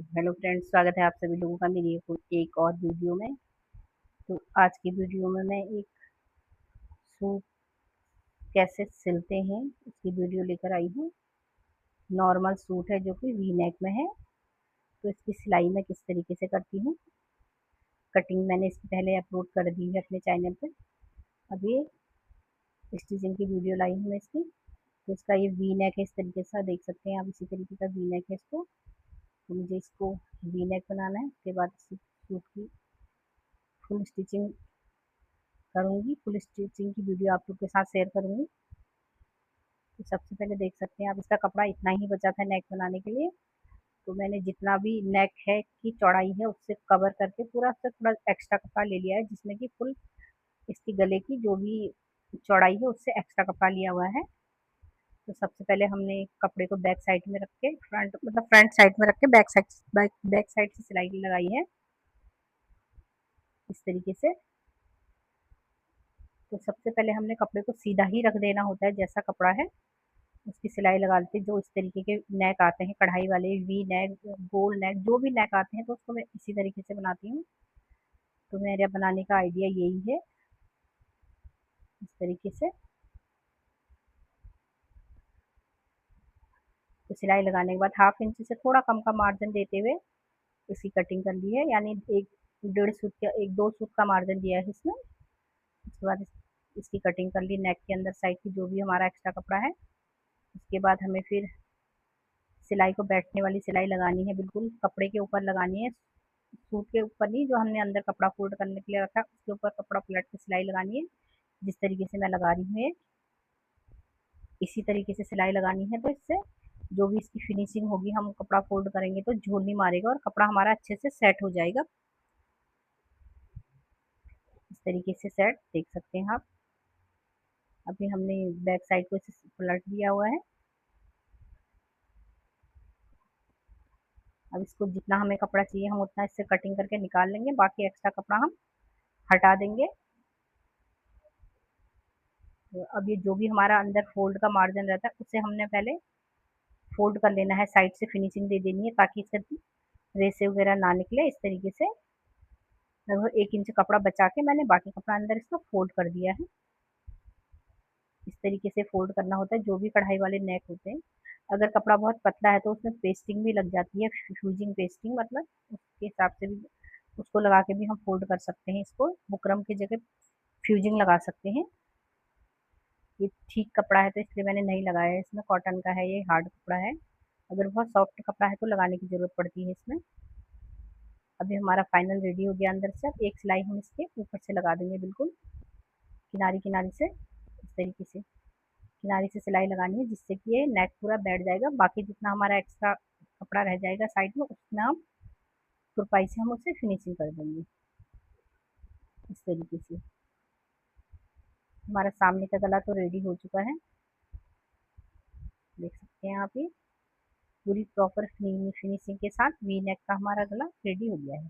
Hello friends, स्वागत है आप सभी लोगों का मेरी एक और वीडियो में। तो आज की वीडियो में मैं एक सूट कैसे सिलते हैं उसकी वीडियो लेकर आई हूँ। नॉर्मल सूट है जो कि वी नेक में है, तो इसकी सिलाई मैं किस तरीके से करती हूँ। कटिंग मैंने इससे पहले अपलोड कर दी है अपने चैनल पर। अब ये स्टिचिंग की वीडियो लाई हूँ मैं इसकी। तो इसका ये वी नेक है, इस तरीके से देख सकते हैं आप, इसी तरीके का वी नेक है इसको। तो मुझे इसको वी नेक बनाना है। उसके बाद इस सूट की फुल स्टिचिंग करूँगी, फुल स्टिचिंग की वीडियो आप लोग के साथ शेयर करूँगी। तो सबसे पहले देख सकते हैं आप, इसका कपड़ा इतना ही बचा था नेक बनाने के लिए। तो मैंने जितना भी नेक है की चौड़ाई है उससे कवर करके पूरा से थोड़ा एक्स्ट्रा कपड़ा ले लिया है, जिसमें कि फुल इसकी गले की जो भी चौड़ाई है उससे एक्स्ट्रा कपड़ा लिया हुआ है। तो सबसे पहले हमने कपड़े को बैक साइड में रख के फ्रंट साइड में रख के बैक साइड से सिलाई लगाई है इस तरीके से। तो सबसे पहले हमने कपड़े को सीधा ही रख देना होता है, जैसा कपड़ा है उसकी सिलाई लगा लेते हैं। जो इस तरीके के नेक आते हैं कढ़ाई वाले, वी नेक, गोल नेक, जो भी नेक आते हैं तो उसको मैं इसी तरीके से बनाती हूँ। तो मेरा बनाने का आइडिया यही है, इस तरीके से। तो सिलाई लगाने के बाद 1/2 इंच से थोड़ा कम का मार्जिन देते हुए इसकी कटिंग कर ली है, यानी एक 1.5 सूट का, 1-2 सूट का मार्जिन दिया है इसमें। उसके बाद इसकी कटिंग कर ली नेक के अंदर साइड की, जो भी हमारा एक्स्ट्रा कपड़ा है। उसके बाद हमें फिर सिलाई को बैठने वाली सिलाई लगानी है, बिल्कुल कपड़े के ऊपर लगानी है, सूट के ऊपर नहीं। जो हमने अंदर कपड़ा फोल्ड करने के लिए रखा उसके ऊपर कपड़ा पलट के सिलाई लगानी है, जिस तरीके से मैं लगा रही हूँ। इसी तरीके से सिलाई लगानी है। तो इससे जो भी इसकी फिनिशिंग होगी, हम कपड़ा फोल्ड करेंगे तो झोल नहीं मारेगा और कपड़ा हमारा अच्छे से सेट हो जाएगा। इस तरीके से सेट देख सकते हैं आप। अभी हमने बैक साइड को इसे पलट दिया हुआ है। अब इसको जितना हमें कपड़ा चाहिए हम उतना इससे कटिंग करके निकाल लेंगे, बाकी एक्स्ट्रा कपड़ा हम हटा देंगे। तो अब ये जो भी हमारा अंदर फोल्ड का मार्जिन रहता है उसे हमने पहले फोल्ड कर लेना है, साइड से फिनिशिंग दे देनी है ताकि इसका रेसे वगैरह ना निकले। इस तरीके से लगभग 1 इंच कपड़ा बचा के मैंने बाकी कपड़ा अंदर इसको फोल्ड कर दिया है। इस तरीके से फोल्ड करना होता है जो भी कढ़ाई वाले नेक होते हैं। अगर कपड़ा बहुत पतला है तो उसमें पेस्टिंग भी लग जाती है, फ्यूजिंग पेस्टिंग, मतलब उसके हिसाब से भी उसको लगा के भी हम फोल्ड कर सकते हैं। इसको बुकरम की जगह फ्यूजिंग लगा सकते हैं। ये ठीक कपड़ा है तो इसलिए मैंने नहीं लगाया है, इसमें कॉटन का है, ये हार्ड कपड़ा है। अगर बहुत सॉफ्ट कपड़ा है तो लगाने की ज़रूरत पड़ती है इसमें। अभी हमारा फाइनल रेडी हो गया अंदर से। अब एक सिलाई हम इसके ऊपर से लगा देंगे, बिल्कुल किनारी किनारी से, इस तरीके से किनारी से सिलाई लगानी है, जिससे कि ये नेक पूरा बैठ जाएगा। बाकी जितना हमारा एक्स्ट्रा कपड़ा रह जाएगा साइड में उसमें हम तुरपाई से हम उसे फिनिशिंग कर देंगे। इस तरीके से हमारा सामने का गला तो रेडी हो चुका है, देख सकते हैं आप। ये पूरी प्रॉपर फिनिशिंग के साथ वी नेक का हमारा गला रेडी हो गया है।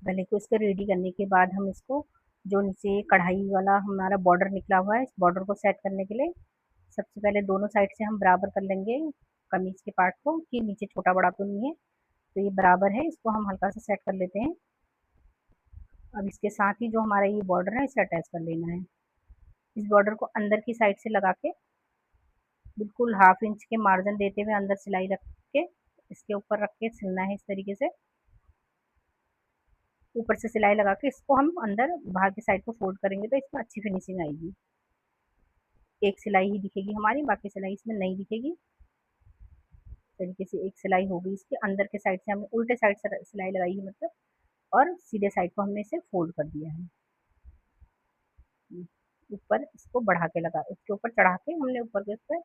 गले को इसका रेडी करने के बाद हम इसको, जो नीचे कढ़ाई वाला हमारा बॉर्डर निकला हुआ है, इस बॉर्डर को सेट करने के लिए सबसे पहले दोनों साइड से हम बराबर कर लेंगे कमीज के पार्ट को, कि नीचे छोटा बड़ा तो नहीं है। तो ये बराबर है, इसको हम हल्का सा सेट कर लेते हैं। अब इसके साथ ही जो हमारा ये बॉर्डर है इसे अटैच कर लेना है। इस बॉर्डर को अंदर की साइड से लगा के बिल्कुल 1/2 इंच के मार्जिन देते हुए अंदर सिलाई रख के इसके ऊपर रख के सिलना है। इस तरीके से ऊपर से सिलाई लगा के इसको हम अंदर बाहर की साइड को फोल्ड करेंगे तो इसमें अच्छी फिनिशिंग आएगी। एक सिलाई ही दिखेगी हमारी, बाकी सिलाई इसमें नहीं दिखेगी। इस तरीके से एक सिलाई हो गई इसके अंदर के साइड से, हमने उल्टे साइड से सिलाई लगाई है मतलब, और सीधे साइड को हमने इसे फोल्ड कर दिया है। ऊपर इसको बढ़ा के लगा, उसके ऊपर चढ़ा के हमने ऊपर के उस पर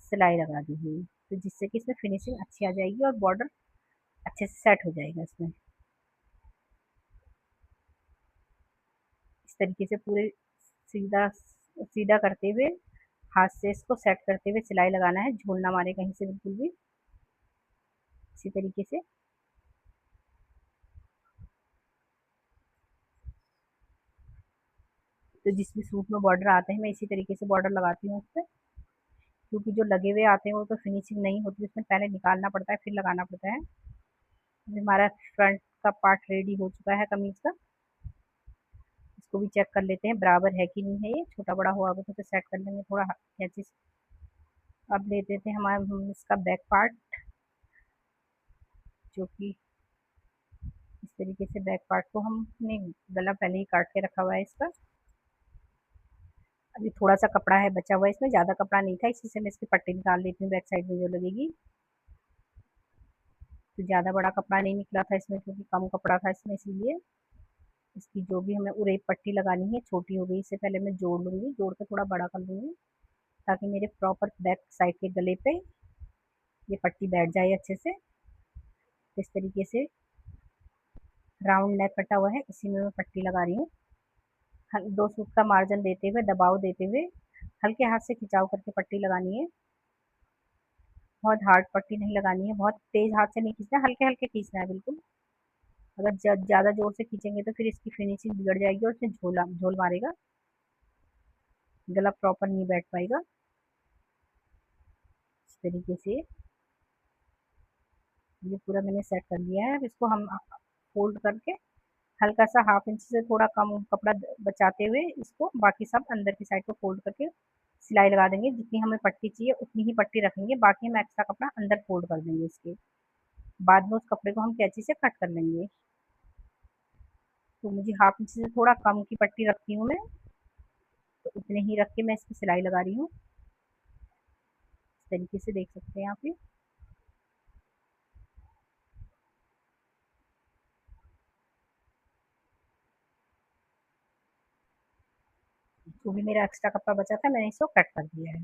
सिलाई लगा दी है, तो जिससे कि इसमें फिनिशिंग अच्छी आ जाएगी और बॉर्डर अच्छे से सेट हो जाएगा इसमें। इस तरीके से पूरे सीधा सीधा करते हुए हाथ से इसको सेट करते हुए सिलाई लगाना है, झूल ना मारे कहीं से बिल्कुल भी। इसी तरीके से तो जिस भी सूट में बॉर्डर आते हैं मैं इसी तरीके से बॉर्डर लगाती हूँ उस पर। क्योंकि जो लगे हुए आते हैं वो तो फिनिशिंग नहीं होती, उसमें पहले निकालना पड़ता है फिर लगाना पड़ता है। अभी हमारा फ्रंट का पार्ट रेडी हो चुका है कमीज का। इसको भी चेक कर लेते हैं बराबर है कि नहीं है, ये छोटा बड़ा हुआ होगा तो सेट कर लेंगे थोड़ा कैंची से। अब ले देते हैं हम इसका बैक पार्ट, जो कि इस तरीके से बैक पार्ट को हमने गला पहले ही काट के रखा हुआ है इसका। अभी थोड़ा सा कपड़ा है बचा हुआ है, इसमें ज़्यादा कपड़ा नहीं था, इसी से मैं इसकी पट्टी निकाल लेती हूँ बैक साइड में जो लगेगी। तो ज़्यादा बड़ा कपड़ा नहीं निकला था इसमें, क्योंकि कम कपड़ा था इसमें, इसीलिए इसकी जो भी हमें उरेप पट्टी लगानी है छोटी हो गई, इससे पहले मैं जोड़ लूँगी, जोड़ के थोड़ा बड़ा कर लूँगी ताकि मेरे प्रॉपर बैक साइड के गले पे ये पट्टी बैठ जाए अच्छे से। इस तरीके से राउंड नेक कटा हुआ है, इसी में मैं पट्टी लगा रही हूँ। 2 सूत का मार्जिन देते हुए, दबाव देते हुए हल्के हाथ से खिंचाव करके पट्टी लगानी है। बहुत हार्ड पट्टी नहीं लगानी है, बहुत तेज हाथ से नहीं खींचना है, हल्के हल्के खींचना है बिल्कुल। अगर ज़्यादा जोर से खींचेंगे तो फिर इसकी फिनिशिंग बिगड़ जाएगी और उसमें झोल मारेगा, गला प्रॉपर नहीं बैठ पाएगा। इस तरीके से ये पूरा मैंने सेट कर लिया है। अब इसको हम फोल्ड करके हल्का सा 1/2 इंच से थोड़ा कम कपड़ा बचाते हुए इसको बाकी सब अंदर की साइड को फोल्ड करके सिलाई लगा देंगे। जितनी हमें पट्टी चाहिए उतनी ही पट्टी रखेंगे, बाकी हम एक्स्ट्रा कपड़ा अंदर फोल्ड कर देंगे इसके। बाद में उस कपड़े को हम कैंची से कट कर लेंगे। तो मुझे 1/2 इंच से थोड़ा कम की पट्टी रखती हूँ मैं, तो उतने ही रख के मैं इसकी सिलाई लगा रही हूँ। इस तरीके से देख सकते हैं आप ये। जो भी मेरा एक्स्ट्रा कपड़ा बचा था मैंने इसको कट कर दिया है।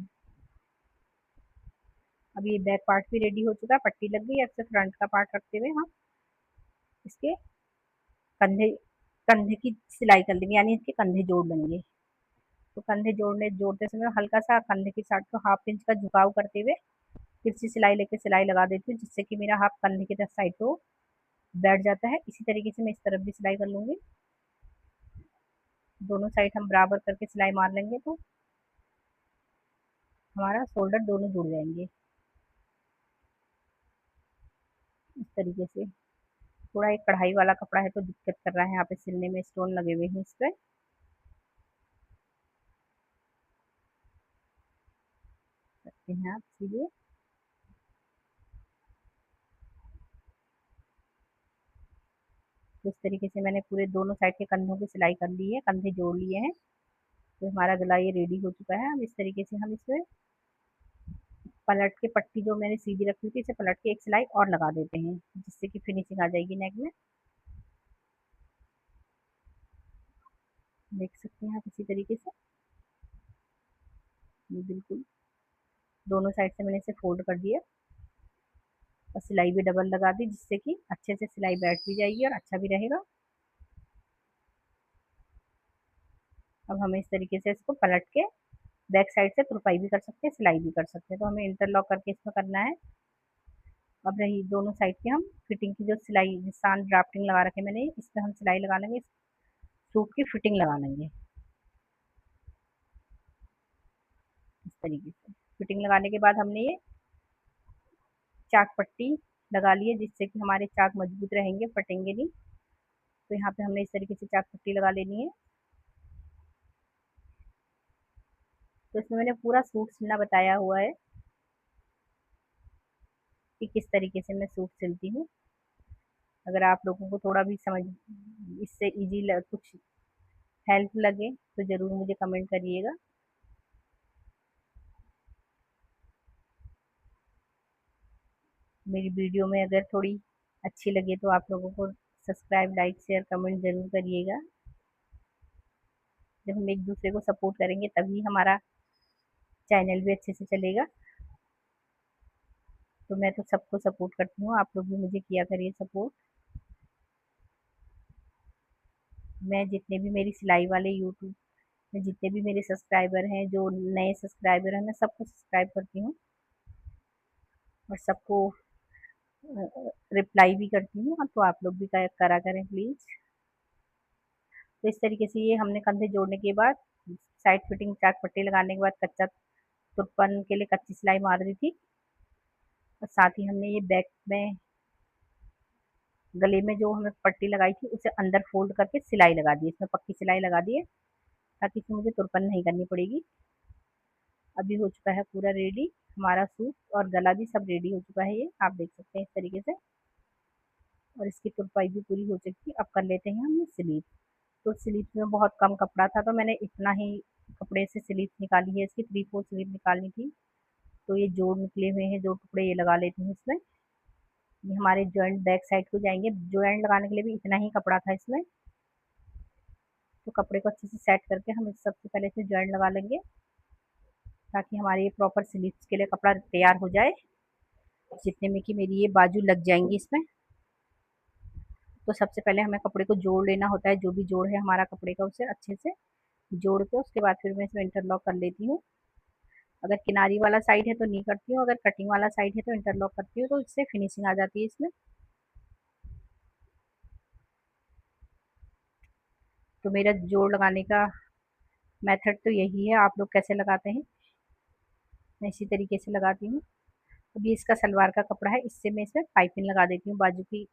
अब ये बैक पार्ट भी रेडी हो चुका है, पट्टी लग गई है। अब से फ्रंट का पार्ट रखते हुए हम इसके कंधे कंधे की सिलाई कर लेंगे, यानी इसके कंधे जोड़ लेंगे। तो कंधे जोड़ते समय हल्का सा कंधे की साइड को 1/2 इंच का झुकाव करते हुए तिरछी सिलाई लेके सिलाई लगा देती हूँ, जिससे कि मेरा हाफ कंधे की साइड को बैठ जाता है। इसी तरीके से मैं इस तरफ भी सिलाई कर लूंगी। दोनों साइड हम बराबर करके सिलाई मार लेंगे तो हमारा शोल्डर दोनों जुड़ जाएंगे। इस तरीके से थोड़ा एक कढ़ाई वाला कपड़ा है तो दिक्कत कर रहा है, यहाँ पे सिलने में स्टोन लगे हुए हैं इस पे। सकते हैं आप इसीलिए। तो इस तरीके से मैंने पूरे दोनों साइड के कंधों की सिलाई कर ली है, कंधे जोड़ लिए हैं। तो हमारा गला ये रेडी हो चुका है। अब इस तरीके से हम इसमें पलट के पट्टी जो मैंने सीधी रखी थी इसे पलट के एक सिलाई और लगा देते हैं, जिससे कि फिनिशिंग आ जाएगी नेक में। देख सकते हैं आप इसी तरीके से। ये बिल्कुल दोनों साइड से मैंने इसे फोल्ड कर दिया और सिलाई भी डबल लगा दी, जिससे कि अच्छे से सिलाई बैठ भी जाएगी और अच्छा भी रहेगा। अब हमें इस तरीके से इसको पलट के बैक साइड से तुरपाई भी कर सकते हैं, सिलाई भी कर सकते हैं। तो हमें इंटरलॉक करके इसमें करना है। अब रही दोनों साइड की हम फिटिंग की जो सिलाई निशान ड्राफ्टिंग लगा रखे मैंने, इस पर हम सिलाई लगा लेंगे, सूट की फिटिंग लगा लेंगे इस तरीके से। फिटिंग लगाने के बाद हमने ये चाक पट्टी लगा ली है, जिससे कि हमारे चाक मजबूत रहेंगे, फटेंगे नहीं। तो यहाँ पे हमने इस तरीके से चाक पट्टी लगा लेनी है। तो इसमें मैंने पूरा सूट सिलना बताया हुआ है कि किस तरीके से मैं सूट सिलती हूँ। अगर आप लोगों को थोड़ा भी समझ इससे कुछ हेल्प लगे तो ज़रूर मुझे कमेंट करिएगा। मेरी वीडियो में अगर थोड़ी अच्छी लगे तो आप लोगों को सब्सक्राइब, लाइक, शेयर, कमेंट ज़रूर करिएगा। जब हम एक दूसरे को सपोर्ट करेंगे तभी हमारा चैनल भी अच्छे से चलेगा। तो मैं तो सबको सपोर्ट करती हूँ, आप लोग भी मुझे किया करिए सपोर्ट। मैं जितने भी मेरी सिलाई वाले यूट्यूब में जितने भी मेरे सब्सक्राइबर हैं, जो नए सब्सक्राइबर हैं, मैं सबको सब्सक्राइब करती हूँ और सबको रिप्लाई भी करती हूँ। तो आप लोग भी करा करें प्लीज़। तो इस तरीके से ये हमने कंधे जोड़ने के बाद साइड फिटिंग चाक पट्टी लगाने के बाद कच्चा तुरपन के लिए कच्ची सिलाई मार दी थी, और साथ ही हमने ये बैक में गले में जो हमें पट्टी लगाई थी उसे अंदर फोल्ड करके सिलाई लगा दी, इसमें पक्की सिलाई लगा दी है ताकि इसमें मुझे तुरपन नहीं करनी पड़ेगी। अभी हो चुका है पूरा रेडी हमारा सूट, और गला भी सब रेडी हो चुका है, ये आप देख सकते हैं इस तरीके से, और इसकी तुरपाई भी पूरी हो चुकी है। अब कर लेते हैं हम स्लीव। तो स्लीव में बहुत कम कपड़ा था तो मैंने इतना ही कपड़े से स्लीव निकाली है, इसकी 3/4 स्लीव निकालनी थी। तो ये जोड़ निकले हुए हैं, जो टुकड़े ये लगा लेती हूँ इसमें। ये हमारे जॉइंट बैक साइड को जाएंगे, जॉइंट लगाने के लिए भी इतना ही कपड़ा था इसमें। तो कपड़े को अच्छे से सेट करके हम इस सबसे पहले इसमें जॉइंट लगा लेंगे ताकि हमारे ये प्रॉपर स्लीव्स के लिए कपड़ा तैयार हो जाए, जितने में कि मेरी ये बाजू लग जाएंगी इसमें। तो सबसे पहले हमें कपड़े को जोड़ लेना होता है, जो भी जोड़ है हमारा कपड़े का उसे अच्छे से जोड़ के उसके बाद फिर मैं इसमें इंटरलॉक कर लेती हूँ। अगर किनारी वाला साइड है तो नहीं करती हूँ, अगर कटिंग वाला साइड है तो इंटरलॉक करती हूँ, तो इससे फिनिशिंग आ जाती है इसमें। तो मेरा जोड़ लगाने का मेथड तो यही है, आप लोग कैसे लगाते हैं, मैं इसी तरीके से लगाती हूँ। अभी इसका सलवार का कपड़ा है, इससे मैं इसमें पाइपिंग लगा देती हूँ बाजू की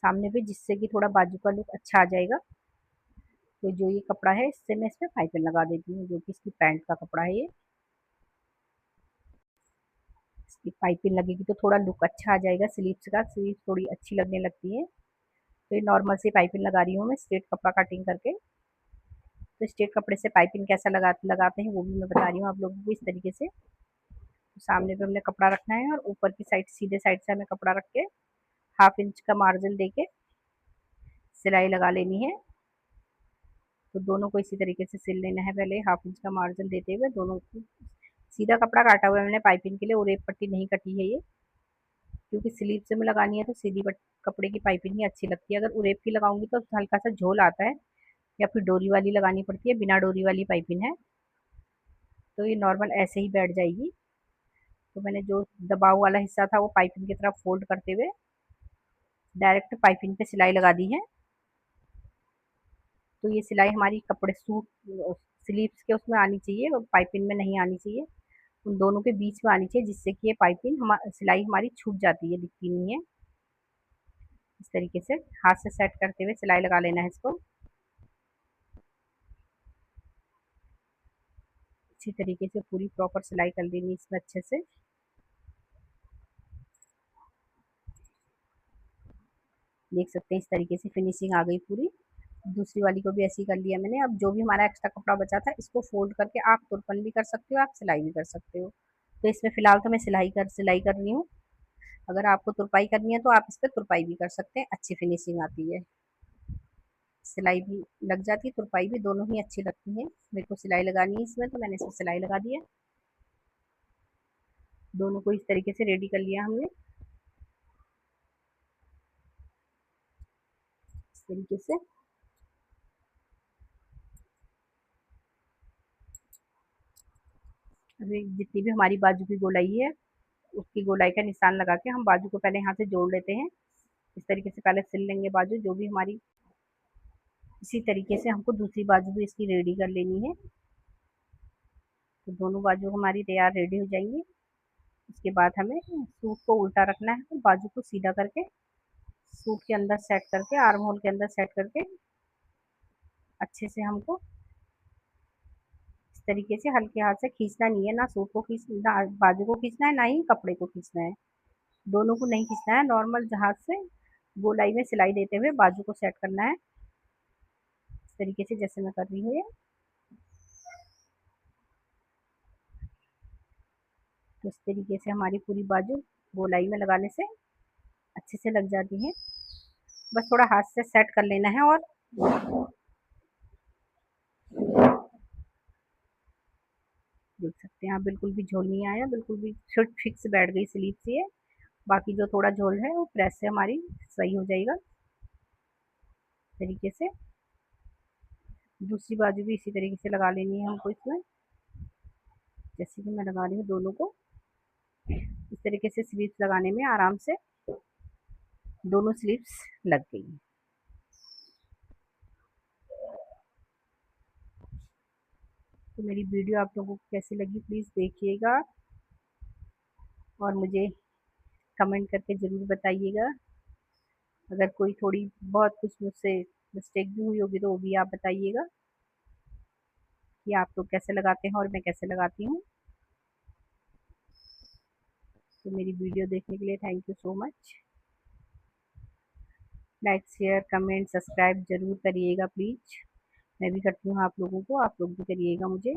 सामने पे, जिससे कि थोड़ा बाजू का लुक अच्छा आ जाएगा। तो जो ये कपड़ा है इससे मैं इसमें पाइपिंग लगा देती हूँ, जो कि इसकी पैंट का कपड़ा है ये। इसकी पाइपिंग लगेगी तो थोड़ा लुक अच्छा आ जाएगा स्लीव्स का, स्लीव थोड़ी अच्छी लगने लगती है। तो ये नॉर्मल सी पाइपिंग लगा रही हूँ मैं स्ट्रेट कपड़ा कटिंग करके। तो स्ट्रेट कपड़े से पाइपिंग कैसा लगाते हैं वो भी मैं बता रही हूँ आप लोगों को इस तरीके से। तो सामने पे हमने कपड़ा रखना है और ऊपर की साइड सीधे साइड से हमें कपड़ा रख के 1/2 इंच का मार्जिन देके सिलाई लगा लेनी है। तो दोनों को इसी तरीके से सिल लेना है, पहले 1/2 इंच का मार्जिन देते हुए दोनों को। सीधा कपड़ा काटा हुआ है मैंने पाइपिंग के लिए, और एक पट्टी नहीं कटी है ये, क्योंकि स्लीव से में लगानी है तो सीधी कपड़े की पाइपिंग ही अच्छी लगती है। अगर उरेप की लगाऊंगी तो हल्का सा झोल आता है, या फिर डोरी वाली लगानी पड़ती है, बिना डोरी वाली पाइपिंग है तो ये नॉर्मल ऐसे ही बैठ जाएगी। तो मैंने जो दबाव वाला हिस्सा था वो पाइपिंग की तरफ फोल्ड करते हुए डायरेक्ट पाइपिंग पे सिलाई लगा दी है। तो ये सिलाई हमारी कपड़े सूट स्लीव्स के उसमें आनी चाहिए, पाइपिंग में नहीं आनी चाहिए, उन दोनों के बीच में आनी चाहिए, जिससे कि ये पाइपिंग सिलाई हमारी छूट जाती है, दिखती नहीं है। इस तरीके से हाथ से सेट करते हुए सिलाई लगा लेना है इसको। इसी तरीके से पूरी प्रॉपर सिलाई कर देनी इसमें अच्छे से। देख सकते हैं इस तरीके से फिनिशिंग आ गई पूरी। दूसरी वाली को भी ऐसे ही कर लिया मैंने। अब जो भी हमारा एक्स्ट्रा कपड़ा बचा था इसको फोल्ड करके आप तुरपन भी कर सकते हो, आप सिलाई भी कर सकते हो। तो इसमें फिलहाल तो मैं सिलाई कर रही हूँ। अगर आपको तुरपाई करनी है तो आप इस पर तुरपाई भी कर सकते हैं, अच्छी फिनिशिंग आती है, सिलाई भी लग जाती है, तुरपाई भी, दोनों ही अच्छी लगती है। मेरे को सिलाई लगानी है इसमें तो मैंने इसमें सिलाई लगा दी है। दोनों को इस तरीके से रेडी कर लिया हमने, इस तरीके से। अभी जितनी भी हमारी बाजू की गोलाई है उसकी गोलाई का निशान लगा के हम बाजू को पहले यहाँ से जोड़ लेते हैं। इस तरीके से पहले सिल लेंगे बाजू जो भी हमारी। इसी तरीके से हमको दूसरी बाजू भी इसकी रेडी कर लेनी है। तो दोनों बाजू हमारी तैयार रेडी हो जाएंगी। उसके बाद हमें सूट को उल्टा रखना है, तो बाजू को सीधा करके सूट के अंदर सेट करके, आर्म होल के अंदर सेट करके अच्छे से हमको इस तरीके से हल्के हाथ से खींचना नहीं है, ना सूट को खींचना, बाजू को खींचना है, ना ही कपड़े को खींचना है, दोनों को नहीं खींचना है। नॉर्मल जहाज से गोलाई में सिलाई देते हुए बाजू को सेट करना है, इस तरीके से जैसे मैं कर रही हूँ ये। तो इस तरीके से हमारी पूरी बाजू गोलाई में लगाने से अच्छे से लग जाती है। बस थोड़ा हाथ से सेट कर लेना है, और देख सकते हैं आप बिल्कुल भी झोल नहीं आया, बिल्कुल भी फिट फिक्स बैठ गई स्लीव से ये। बाकी जो थोड़ा झोल है वो प्रेस से हमारी सही हो जाएगा। इस तरीके से दूसरी बाजू भी इसी तरीके से लगा लेनी है हमको इसमें, जैसे कि मैं लगा रही हूँ दोनों को। इस तरीके से स्लीव्स लगाने में आराम से दोनों स्लीव्स लग गई। तो मेरी वीडियो आप लोगों को कैसी लगी प्लीज़ देखिएगा और मुझे कमेंट करके ज़रूर बताइएगा। अगर कोई थोड़ी बहुत कुछ मुझसे मिस्टेक भी हुई होगी तो वो भी आप बताइएगा कि आप लोग कैसे लगाते हैं और मैं कैसे लगाती हूँ। तो मेरी वीडियो देखने के लिए thank you so much. Like share comment subscribe ज़रूर करिएगा प्लीज़। मैं भी करती हूँ आप लोगों को, आप लोग भी करिएगा मुझे।